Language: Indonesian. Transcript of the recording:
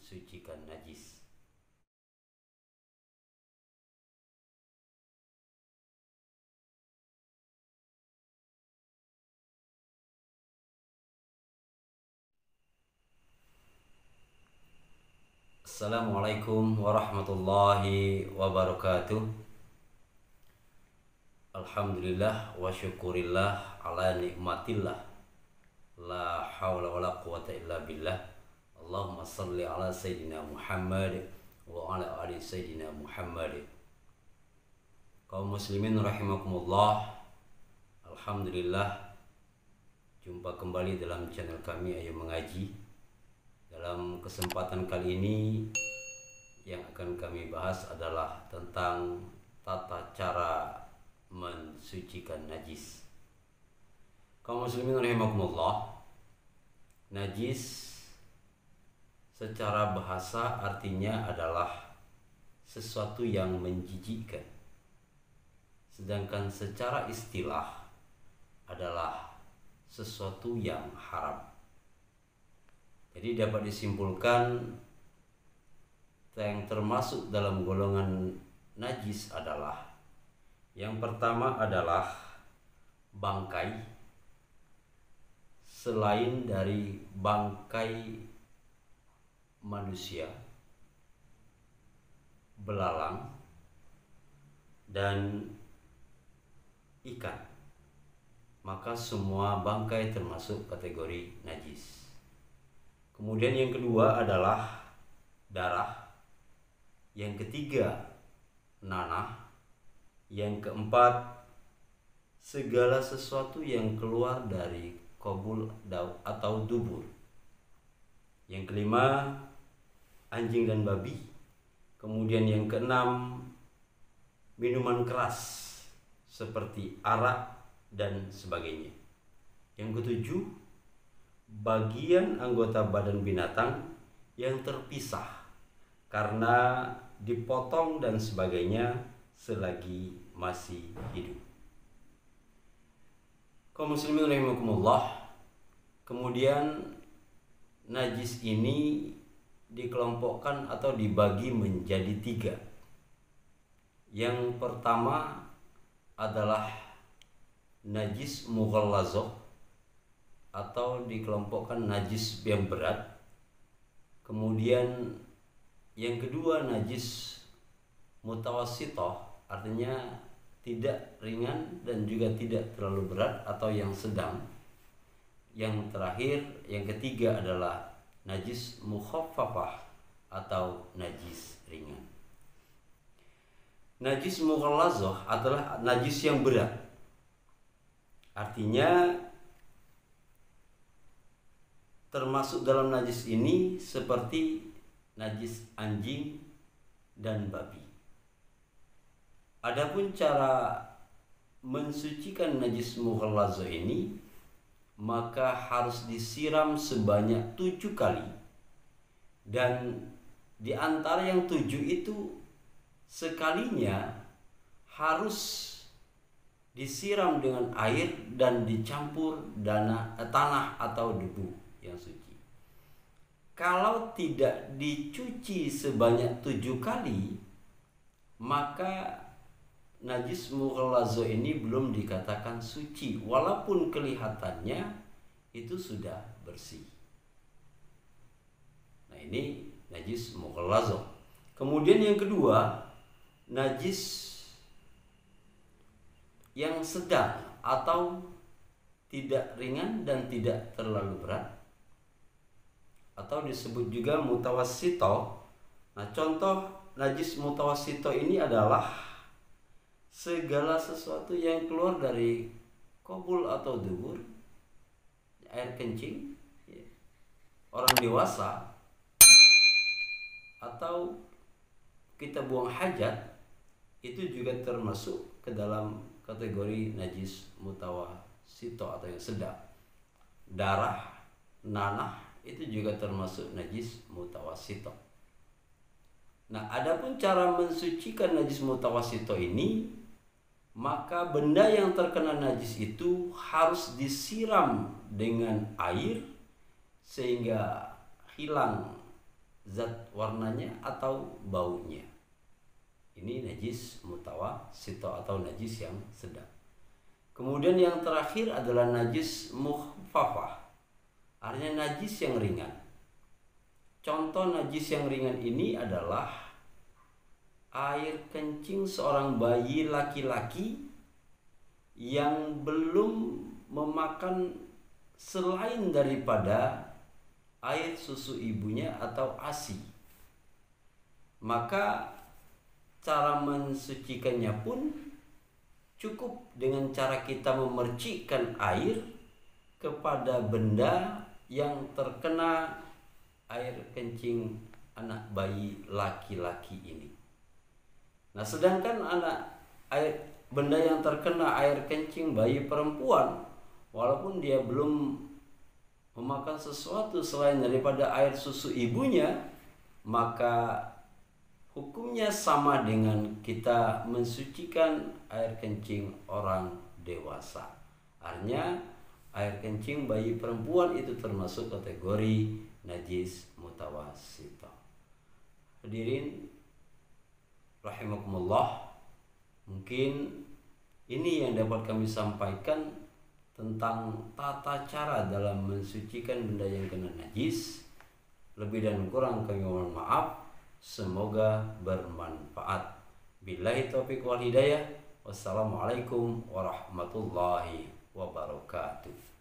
mensucikan najis. Assalamualaikum warahmatullahi wabarakatuh. Alhamdulillah wa syukurillah ala nikmatillah. La hawla wa la quwata illa billah. Allahumma salli ala Sayyidina Muhammad wa ala ali Sayyidina Muhammad. Kaum muslimin rahimakumullah. Alhamdulillah, jumpa kembali dalam channel kami Ayo Mengaji. Dalam kesempatan kali ini yang akan kami bahas adalah tentang tata cara mensucikan najis. Kaum muslimin rahimakumullah, najis secara bahasa artinya adalah sesuatu yang menjijikkan, sedangkan secara istilah adalah sesuatu yang haram. Jadi dapat disimpulkan yang termasuk dalam golongan najis adalah yang pertama adalah bangkai selain dari bangkai manusia, belalang, dan ikan, maka semua bangkai termasuk kategori najis. Kemudian yang kedua adalah darah, yang ketiga nanah, yang keempat segala sesuatu yang keluar dari kobul atau dubur, yang kelima anjing dan babi, kemudian yang keenam minuman keras seperti arak dan sebagainya, yang ketujuh bagian anggota badan binatang yang terpisah karena dipotong dan sebagainya selagi masih hidup. Kaum muslimin rahimakumullah, kemudian najis ini dikelompokkan atau dibagi menjadi tiga. Yang pertama adalah najis mughallazah atau dikelompokkan najis yang berat. Kemudian yang kedua najis mutawassithah, artinya tidak ringan dan juga tidak terlalu berat atau yang sedang. Yang terakhir, yang ketiga adalah najis mukhaffafah atau najis ringan. Najis mughallazah adalah najis yang berat. Artinya termasuk dalam najis ini seperti najis anjing dan babi. Adapun cara mensucikan najis mughallazah ini, maka harus disiram sebanyak 7 kali, dan di antara yang 7 itu sekalinya harus disiram dengan air dan dicampur tanah atau debu yang suci. Kalau tidak dicuci sebanyak 7 kali, maka najis mughallazah ini belum dikatakan suci, walaupun kelihatannya itu sudah bersih. Nah, ini najis mughallazah. Kemudian yang kedua, najis yang sedang atau tidak ringan dan tidak terlalu berat, atau disebut juga mutawassithah. Nah, contoh najis mutawassithah ini adalah segala sesuatu yang keluar dari kobul atau dubur, air kencing, orang dewasa, atau kita buang hajat, itu juga termasuk ke dalam kategori najis mutawassithah atau yang sedang. Darah, nanah itu juga termasuk najis mutawassithah. Nah, adapun cara mensucikan najis mutawassithah ini, maka benda yang terkena najis itu harus disiram dengan air sehingga hilang zat warnanya atau baunya. Ini najis mutawassito atau najis yang sedang. Kemudian yang terakhir adalah najis mukhafafah, artinya najis yang ringan. Contoh najis yang ringan ini adalah air kencing seorang bayi laki-laki yang belum memakan selain daripada air susu ibunya atau ASI. Maka cara mensucikannya pun cukup dengan cara kita memercikkan air kepada benda yang terkena air kencing anak bayi laki-laki ini. Nah, sedangkan benda yang terkena air kencing bayi perempuan, walaupun dia belum memakan sesuatu selain daripada air susu ibunya, maka hukumnya sama dengan kita mensucikan air kencing orang dewasa. Artinya air kencing bayi perempuan itu termasuk kategori najis mutawassito. Hadirin rahimakumullah, mungkin ini yang dapat kami sampaikan tentang tata cara dalam mensucikan benda yang kena najis. Lebih dan kurang kami mohon maaf. Semoga bermanfaat. Billahi taufiq wal hidayah. Wassalamualaikum warahmatullahi wabarakatuh.